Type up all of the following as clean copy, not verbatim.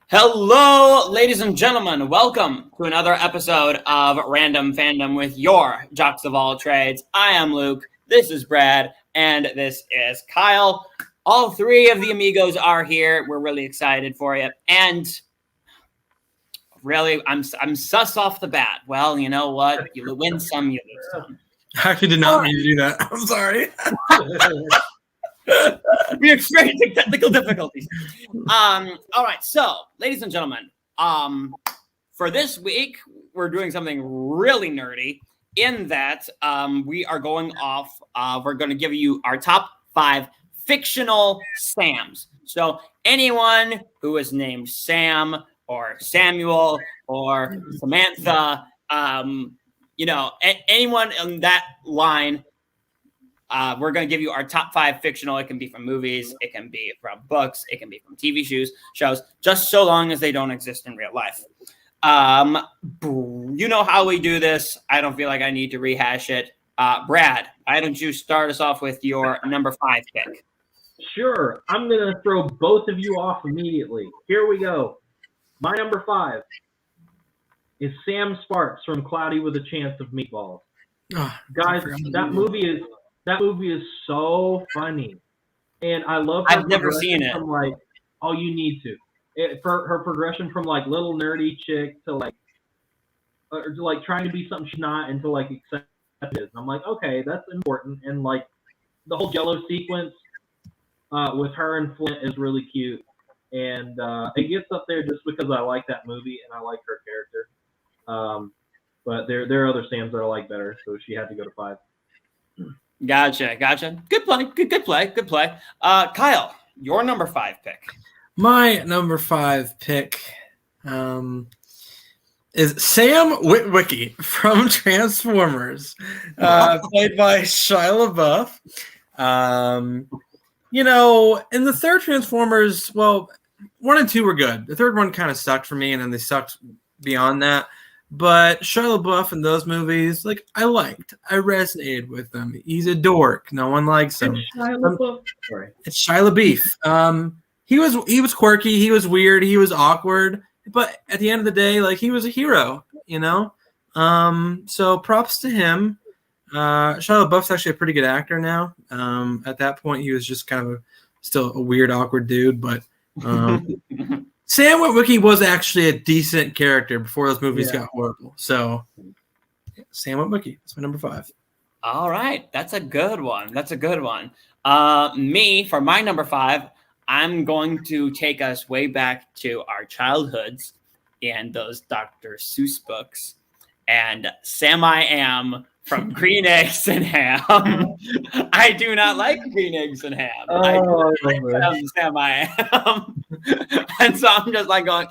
Hello, ladies and gentlemen. Welcome to another episode of Random Fandom with your jocks of all trades. I am Luke, this is Brad, and this is Kyle. All three of the amigos are here. We're really excited for you. And really, I'm sus off the bat. Well, you know what? You win some, you lose some. I actually did not mean to do that. I'm sorry. We experiencing technical difficulties. All right, so ladies and gentlemen, for this week we're doing something really nerdy. In that, we are going off. We're going to give you our top 5 fictional Sams. So anyone who is named Sam or Samuel or Samantha, anyone in that line. We're going to give you our top 5 fictional. It can be from movies. It can be from books. It can be from TV shows, just so long as they don't exist in real life. You know how we do this. I don't feel like I need to rehash it. Brad, why don't you start us off with your number 5 pick? Sure. I'm going to throw both of you off immediately. Here we go. My number 5 is Sam Sparks from Cloudy with a Chance of Meatballs. Guys, that movie is so funny, and I love her. I've never seen it. From like, oh, you need to. For her progression from like little nerdy chick to like trying to be something she's not, and to like accept it. And I'm like, okay, that's important. And like the whole Jello sequence with her and Flint is really cute, and it gets up there just because I like that movie and I like her character. But there are other Sams that I like better, so she had to go to 5. Gotcha. Good play. Kyle, your number 5 pick. My number 5 pick is Sam Wiki from Transformers, played by Shia LaBeouf. In the third Transformers, well, 1 and 2 were good. The third one kind of sucked for me, and then they sucked beyond that. But Shia LaBeouf in those movies, I resonated with him. He's a dork. No one likes him. It's Shia LaBeouf. Sorry. It's Shia LaBeouf. He was quirky. He was weird. He was awkward. But at the end of the day, he was a hero, So props to him. Shia LaBeouf's actually a pretty good actor now. At that point, he was just kind of still a weird, awkward dude. But Sam Witwicky was actually a decent character before those movies got horrible. So, Sam Witwicky. That's my number 5. All right. That's a good one. Me, for my number 5, I'm going to take us way back to our childhoods and those Dr. Seuss books. And Sam I Am from Green Eggs and Ham. I do not like Green Eggs and Ham. I like Sam I Am. And so I'm just going,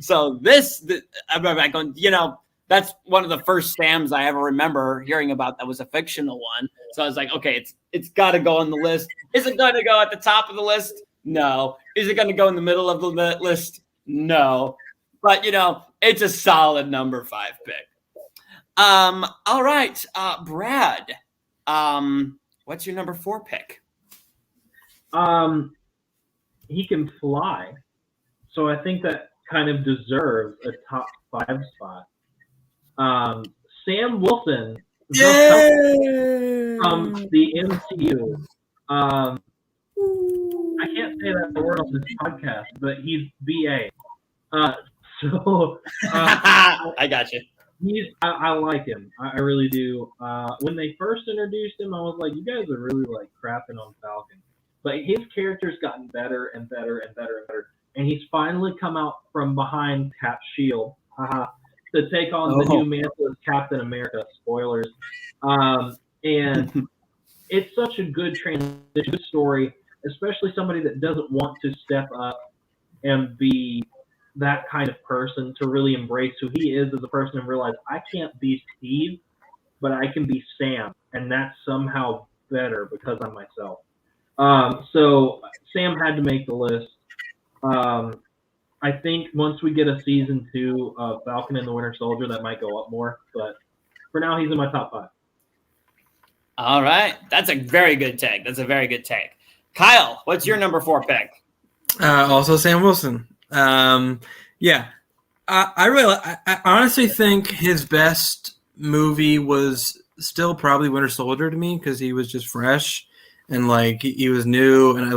so I'm going, that's one of the first Sams I ever remember hearing about that was a fictional one. So I was like, okay, it's got to go on the list. Is it going to go at the top of the list? No. Is it going to go in the middle of the list? No. But, it's a solid number 5 pick. All right, Brad, what's your number 4 pick? He can fly, so I think that kind of deserves a top 5 spot. Sam Wilson from the MCU. I can't say that word on this podcast, but he's BA. I got you. I like him. I really do. When they first introduced him, I was like, you guys are really crapping on Falcon. But his character's gotten better and better and better and better. And he's finally come out from behind Cap's shield to take on the new mantle as Captain America. Spoilers. And it's such a good transition story, especially somebody that doesn't want to step up and be that kind of person, to really embrace who he is as a person and realize, I can't be Steve, but I can be Sam, and that's somehow better because I'm myself. So Sam had to make the list. I think once we get a season 2 of Falcon and the Winter Soldier, that might go up more, but for now he's in my top 5. All right. That's a very good take. Kyle, what's your number 4 pick? Also Sam Wilson. Yeah, I honestly think his best movie was still probably Winter Soldier to me because he was just fresh and like he was new, and I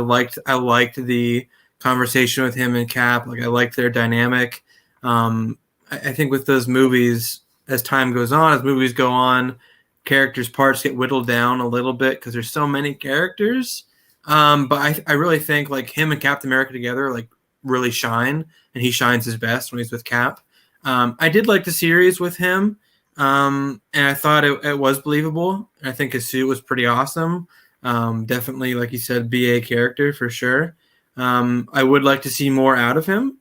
liked the conversation with him and Cap. Like I liked their dynamic. I think with those movies, as time goes on, as movies go on, characters' parts get whittled down a little bit because there's so many characters. But I really think like him and Captain America together like really shine, and he shines his best when he's with Cap. I did like the series with him, and I thought it was believable. I think his suit was pretty awesome. Definitely, like you said, BA character for sure. I would like to see more out of him.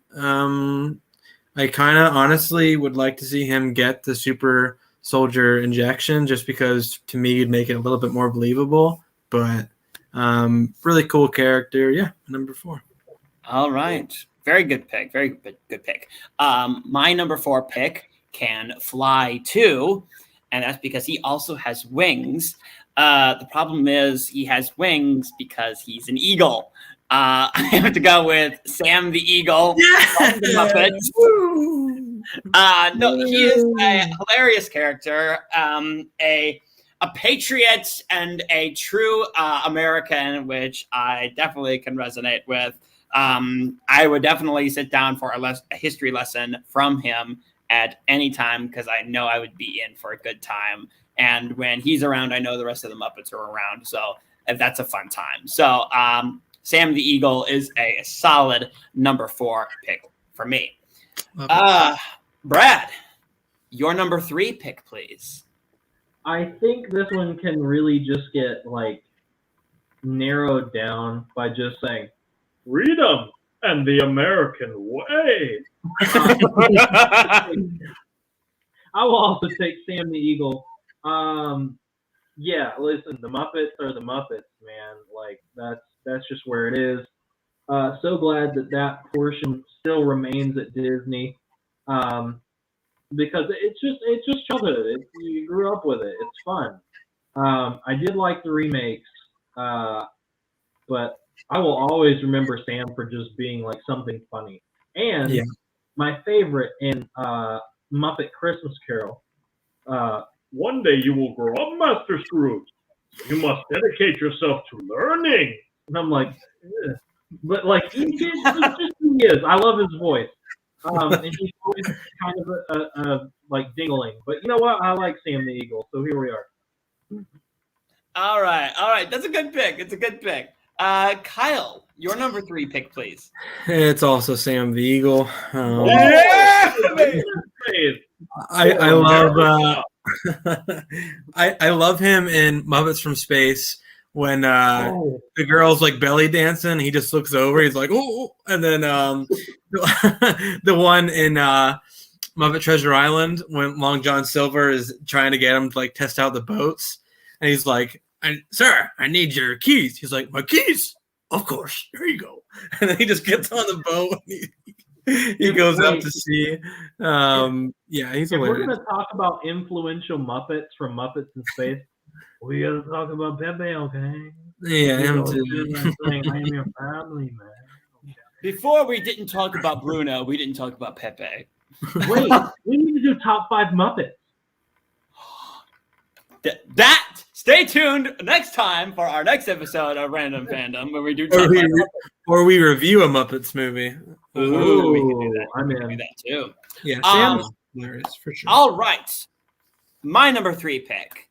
I kind of honestly would like to see him get the super soldier injection just because to me it'd make it a little bit more believable. But really cool character. Yeah, number 4. All right. Very good pick. Very good pick. My number 4 pick can fly too, and that's because he also has wings. The problem is he has wings because he's an eagle. I have to go with Sam the Eagle from the Muppets. No, he is a hilarious character, a patriot and a true American, which I definitely can resonate with. I would definitely sit down for a history lesson from him at any time because I know I would be in for a good time. And when he's around, I know the rest of the Muppets are around. So that's a fun time. So Sam the Eagle is a solid number 4 pick for me. Brad, your number 3 pick, please. I think this one can really just get like narrowed down by just saying freedom and the American way. I will also take Sam the Eagle. Yeah, listen, the Muppets are the Muppets, man. Like that's just where it is. So glad that portion still remains at Disney, because it's just childhood. You grew up with it. It's fun. I did like the remakes, but I will always remember Sam for just being like something funny. And my favorite in Muppet Christmas Carol, one day you will grow up, Master Scrooge. You must dedicate yourself to learning. And I'm like, ugh. But like he is. I love his voice. And he's always kind of like dingling. But you know what? I like Sam the Eagle. So here we are. All right. That's a good pick. It's a good pick. Kyle, your number 3 pick, please. It's also Sam the Eagle. I love I love him in Muppets from Space when the girl's like belly dancing. He just looks over. He's like, oh, and then the one in Muppet Treasure Island when Long John Silver is trying to get him to like test out the boats, and he's like, "Sir, I need your keys." He's like, "My keys? Of course. Here you go." And then he just gets on the boat. And he goes out to sea. Yeah, he's hilarious. We're going to talk about influential Muppets from Muppets in Space. We got to talk about Pepe, okay? Yeah, him too. I am your family, man. Okay. Before we didn't talk about Bruno, we didn't talk about Pepe. Wait, we need to do top 5 Muppets. Stay tuned next time for our next episode of Random Fandom, where we do or we review a Muppets movie. Ooh, we can do that. I'm in. We can do that too. Yeah, Sam's hilarious for sure. All right, my number 3 pick.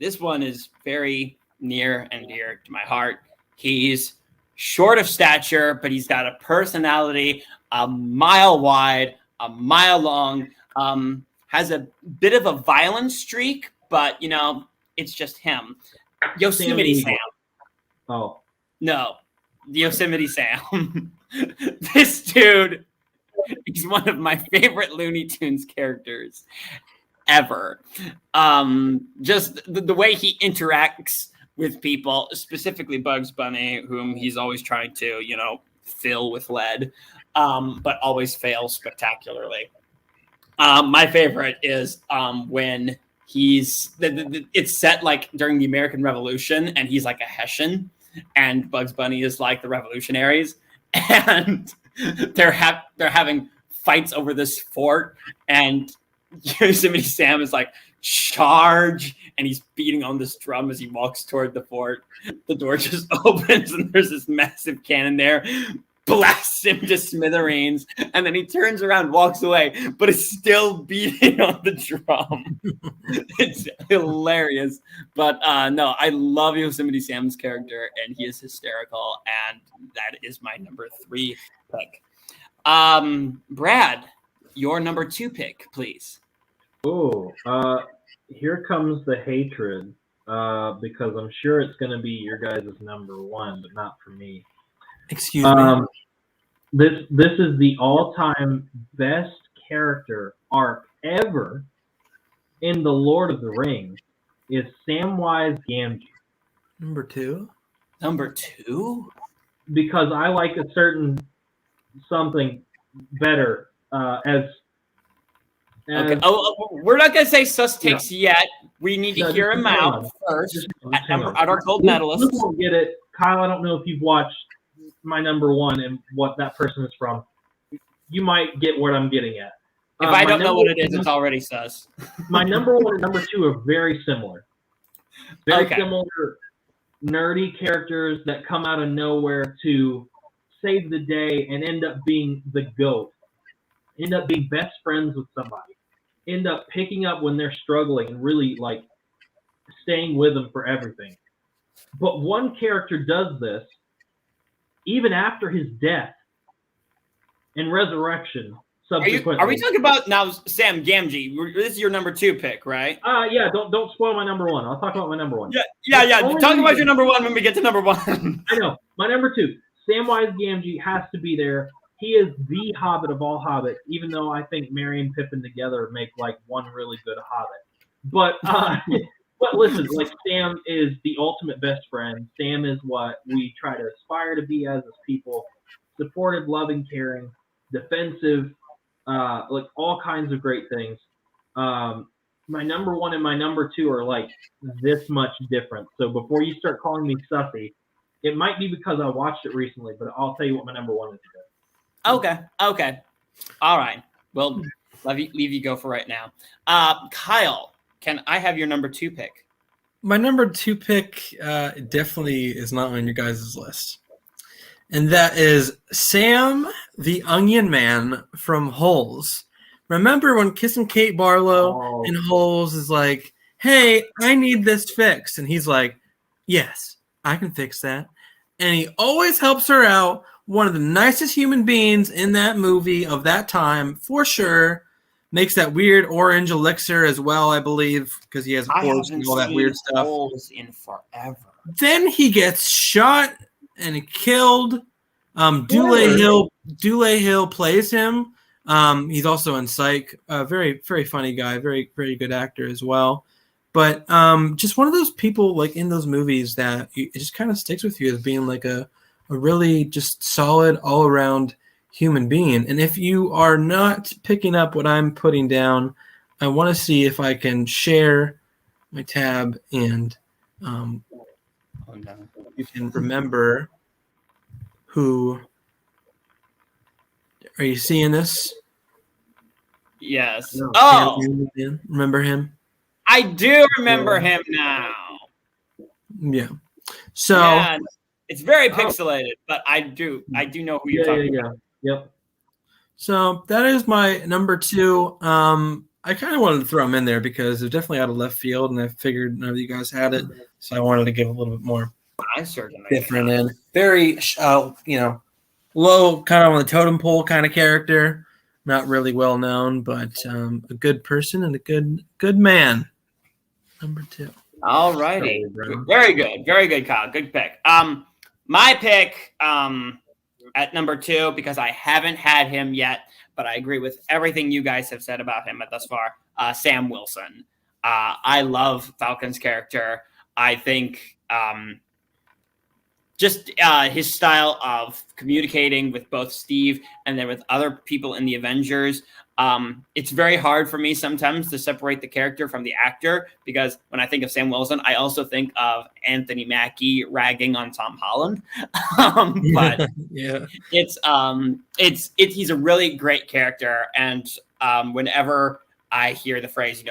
This one is very near and dear to my heart. He's short of stature, but he's got a personality a mile wide, a mile long. Has a bit of a violent streak, but you know, it's just him. Yosemite Sam. Oh. No, Yosemite Sam. This dude, he's one of my favorite Looney Tunes characters ever. Just the way he interacts with people, specifically Bugs Bunny, whom he's always trying to, you know, fill with lead, but always fails spectacularly. My favorite is when he's it's set like during the American Revolution, and he's like a Hessian, and Bugs Bunny is like the revolutionaries, and they're having fights over this fort, and Yosemite Sam is like, charge, and he's beating on this drum as he walks toward the fort. The door just opens and there's this massive cannon there, blasts him to smithereens, and then he turns around, walks away, but is still beating on the drum. It's hilarious. But no, I love Yosemite Sam's character, and he is hysterical, and that is my number 3 pick. Brad, your number 2 pick, please. Oh, here comes the hatred, because I'm sure it's going to be your guys' number 1, but not for me. Excuse me. This is the all-time best character arc ever in the Lord of the Rings. Is Samwise Gamgee. Number 2. Number 2? Because I like a certain something better Okay. We're not going to say sus takes yet. We need to hear him out first. At our gold medalist. You won't get it. Kyle, I don't know if you've watched my number 1 and what that person is from. You might get what I'm getting at. If I don't know what it is, it's already sus. My number 1 and number 2 are very similar. Very similar nerdy characters that come out of nowhere to save the day and end up being the GOAT. End up being best friends with somebody. End up picking up when they're struggling and really like staying with them for everything. But one character does this even after his death and resurrection subsequently. Are we talking about now Sam Gamgee? This is your number 2 pick, right? Yeah, don't spoil my number 1. I'll talk about my number 1. Yeah. Talk about your number 1 when we get to number 1. I know. My number 2, Samwise Gamgee has to be there. He is the Hobbit of all Hobbits, even though I think Merry and Pippin together make like one really good Hobbit. But but listen, like Sam is the ultimate best friend. Sam is what we try to aspire to be as people: supportive, loving, caring, defensive, like all kinds of great things. My number 1 and my number 2 are like this much different. So before you start calling me sussy, it might be because I watched it recently, but I'll tell you what my number 1 is. Okay. All right. Well, leave you go for right now. Kyle, can I have your number 2 pick? My number 2 pick definitely is not on your guys' list. And that is Sam the Onion Man from Holes. Remember when Kissing Kate Barlow in Holes is like, hey, I need this fixed. And he's like, yes, I can fix that. And he always helps her out. One of the nicest human beings in that movie of that time, for sure. Makes that weird orange elixir as well, I believe, because he has a horse and all that weird stuff. Holes in forever. Then he gets shot and killed. Dule Hill plays him. He's also in Psych. Very, very funny guy. Very, very good actor as well. But just one of those people like in those movies that it just kind of sticks with you as being like a really just solid all-around human being. And if you are not picking up what I'm putting down, I want to see if I can share my tab and you can remember who. Are you seeing this? Yes. No. Oh, remember him? I do remember him now. Yeah. So yeah, it's very pixelated, but I do know who you're talking about. Yep. So that is my number 2. I kind of wanted to throw him in there because they're definitely out of left field, and I figured none of you guys had it, so I wanted to give a little bit more I certainly different and very, low, kind of on the totem pole kind of character. Not really well known, but a good person and a good man. Number 2. All righty. Very good, Kyle. Good pick. My pick at number 2, because I haven't had him yet, but I agree with everything you guys have said about him thus far. Sam Wilson. I love Falcon's character. I think just his style of communicating with both Steve and then with other people in the Avengers. It's very hard for me sometimes to separate the character from the actor, because when I think of Sam Wilson, I also think of Anthony Mackie ragging on Tom Holland. But Yeah. he's a really great character, and whenever I hear the phrase,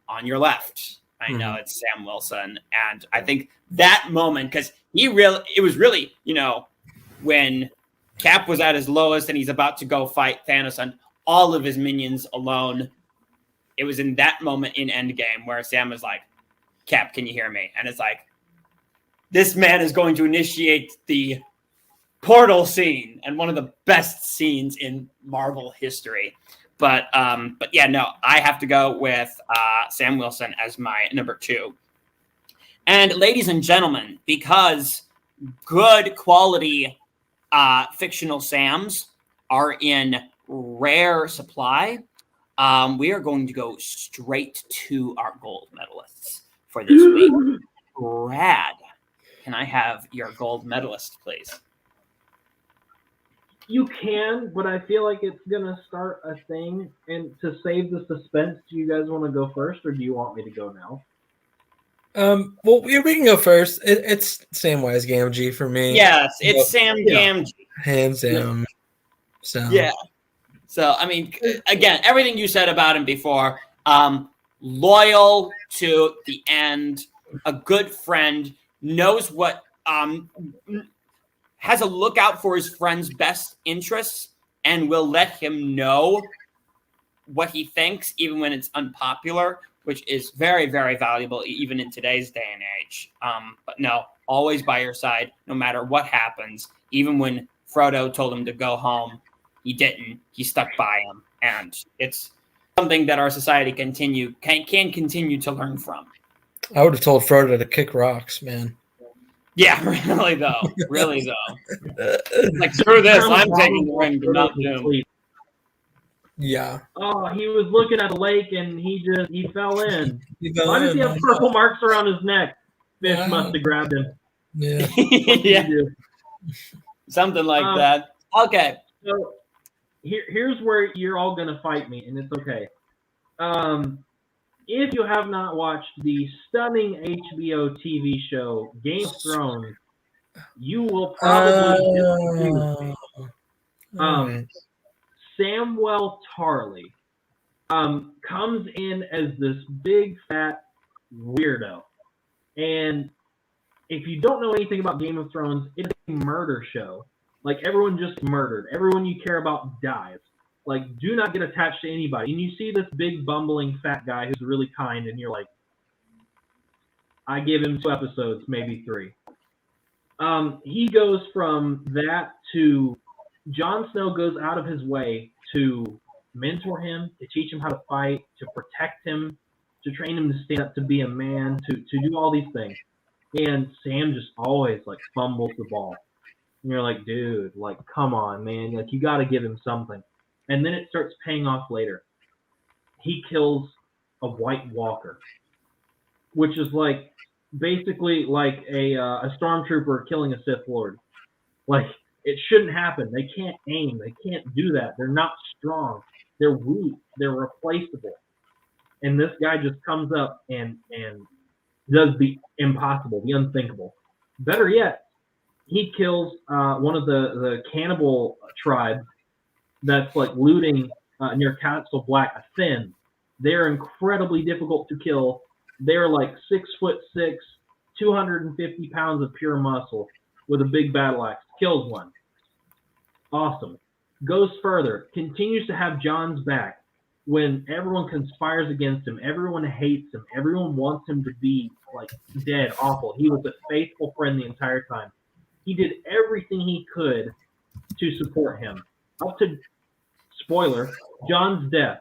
on your left, I know it's Sam Wilson, and I think that moment, because it was really, when Cap was at his lowest and he's about to go fight Thanos and all of his minions alone. It was in that moment in Endgame where Sam was like, Cap, can you hear me? And it's like, this man is going to initiate the portal scene, and one of the best scenes in Marvel history. But yeah, no, I have to go with Sam Wilson as my number 2. And ladies and gentlemen, because good quality fictional Sams are in rare supply, we are going to go straight to our gold medalists for this week. Brad, can I have your gold medalist, please? You can, but I feel like it's going to start a thing. And to save the suspense, do you guys want to go first, or do you want me to go now? Well, we can go first. It's Samwise Gamgee for me. Yes, it's Sam Gamgee. Hands down. So yeah. So I mean, again, everything you said about him before, loyal to the end, a good friend, knows what, has a lookout for his friend's best interests, and will let him know what he thinks, even when it's unpopular, which is very, very valuable, even in today's day and age. But no, always by your side, no matter what happens. Even when Frodo told him to go home, he didn't. He stuck by him. And it's something that our society can continue to learn from. I would have told Frodo to kick rocks, man. Yeah, really though. Like, screw this, I'm taking the ring to Mount Doom. Yeah. Oh, he was looking at the lake and he fell in. Why does he have purple marks around his neck? Fish must have grabbed him. Yeah. Yeah. Something like that. Okay. So here's where you're all gonna fight me, and it's okay. If you have not watched the stunning HBO TV show Game of Thrones, you will probably disagree with me. Samwell Tarly comes in as this big fat weirdo, and if you don't know anything about Game of Thrones, it's a murder show. Like, everyone just murdered. Everyone you care about dies. Like, do not get attached to anybody. And you see this big bumbling fat guy who's really kind, and you're like, I give him 2 episodes, maybe 3. He goes from that to Jon Snow goes out of his way to mentor him, to teach him how to fight, to protect him, to train him to stand up, to be a man, to do all these things. And Sam just always, like, fumbles the ball. And you're like, dude, like, come on, man. Like, you got to give him something. And then it starts paying off later. He kills a White Walker, which is like basically like a stormtrooper killing a Sith Lord. Like, it shouldn't happen. They can't aim. They can't do that. They're not strong. They're weak. They're replaceable. And this guy just comes up and does the impossible, the unthinkable. Better yet, he kills one of the cannibal tribes that's like looting near Castle Black, a Thin. They're incredibly difficult to kill. They're like 6'6", 250 pounds of pure muscle with a big battle axe. Kills one. Awesome. Goes further. Continues to have Jon's back when everyone conspires against him. Everyone hates him. Everyone wants him to be like dead, awful. He was a faithful friend the entire time. He did everything he could to support him. Up to, spoiler, Jon's death.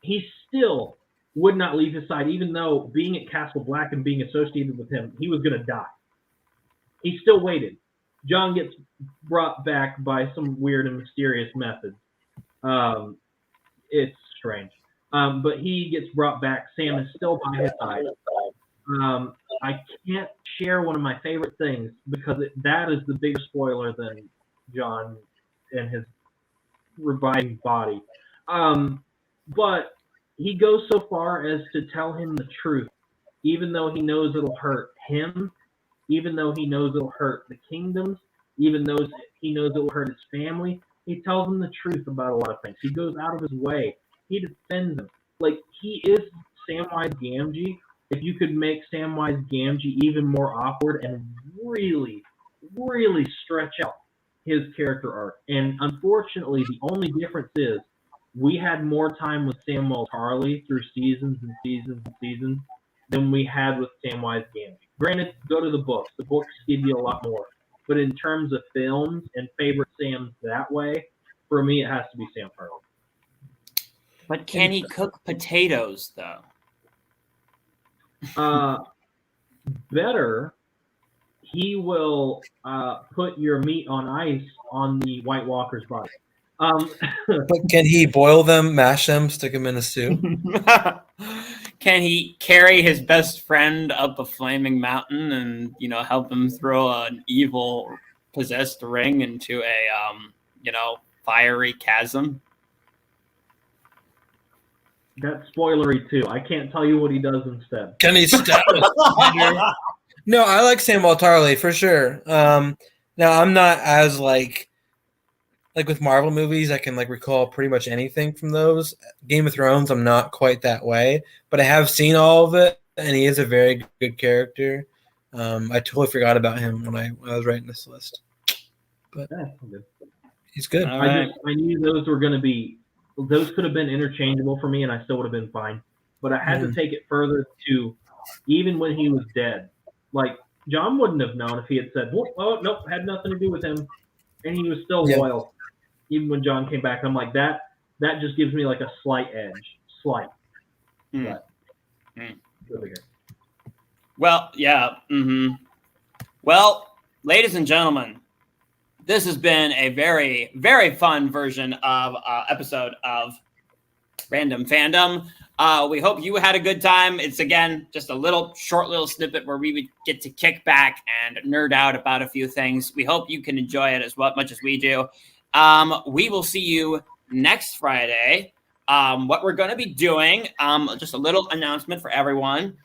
He still would not leave his side, even though being at Castle Black and being associated with him, he was going to die. He still waited. Jon gets brought back by some weird and mysterious method. It's strange. But he gets brought back. Sam is still by his side. I can't share one of my favorite things because that is the bigger spoiler than John and his reviving body. But he goes so far as to tell him the truth, even though he knows it'll hurt him, even though he knows it'll hurt the kingdoms, even though he knows it will hurt his family. He tells him the truth about a lot of things. He goes out of his way. He defends him. Like, he is Samwise Gamgee. If you could make Samwise Gamgee even more awkward and really, really stretch out his character arc. And unfortunately, the only difference is we had more time with Samuel Tarly through seasons and seasons and seasons than we had with Samwise Gamgee. Granted, go to the books. The books give you a lot more. But in terms of films and favorite Sams that way, for me, it has to be Sam Tarly. But can he cook potatoes, though? Better, he will put your meat on ice on the White Walker's body. But can he boil them, mash them, stick them in a stew? Can he carry his best friend up a flaming mountain and, help him throw an evil possessed ring into a, fiery chasm? That's spoilery too. I can't tell you what he does instead. Can he stab us? No, I like Samuel Tarly for sure. Now I'm not as like with Marvel movies, I can recall pretty much anything from those. Game of Thrones, I'm not quite that way, but I have seen all of it, and he is a very good character. I totally forgot about him when I was writing this list, but good. He's good. I knew those were going to be. Those could have been interchangeable for me, and I still would have been fine. But I had to take it further to even when he was dead. Like, John wouldn't have known if he had said, "Oh, nope, had nothing to do with him," and he was still loyal. Even when John came back, I'm like, that just gives me a slight edge. Slight. But, really good. Well, yeah. Mm-hmm. Well, ladies and gentlemen, this has been a very, very fun version of episode of Random Fandom. We hope you had a good time. It's, again, just a short little snippet where we would get to kick back and nerd out about a few things. We hope you can enjoy it as much as we do. We will see you next Friday. What we're going to be doing, just a little announcement for everyone.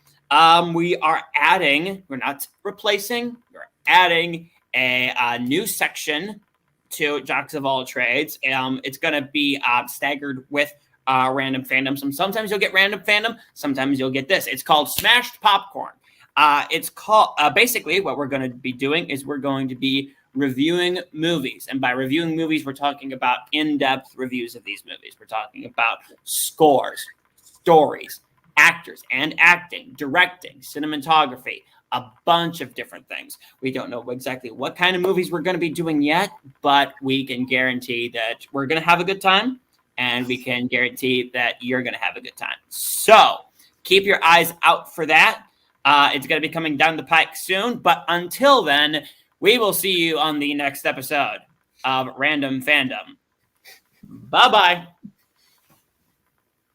We are adding, we're not replacing, we're adding a new section to Jocks of All Trades. It's going to be staggered with Random Fandom. Sometimes you'll get Random Fandom. Sometimes you'll get this. It's called Smashed Popcorn. It's called basically what we're going to be doing is we're going to be reviewing movies. And by reviewing movies, we're talking about in-depth reviews of these movies. We're talking about scores, stories, actors and acting, directing, cinematography, a bunch of different things. We don't know exactly what kind of movies we're going to be doing yet, but we can guarantee that we're going to have a good time, and we can guarantee that you're going to have a good time. So keep your eyes out for that. It's going to be coming down the pike soon, but until then, we will see you on the next episode of Random Fandom. Bye-bye.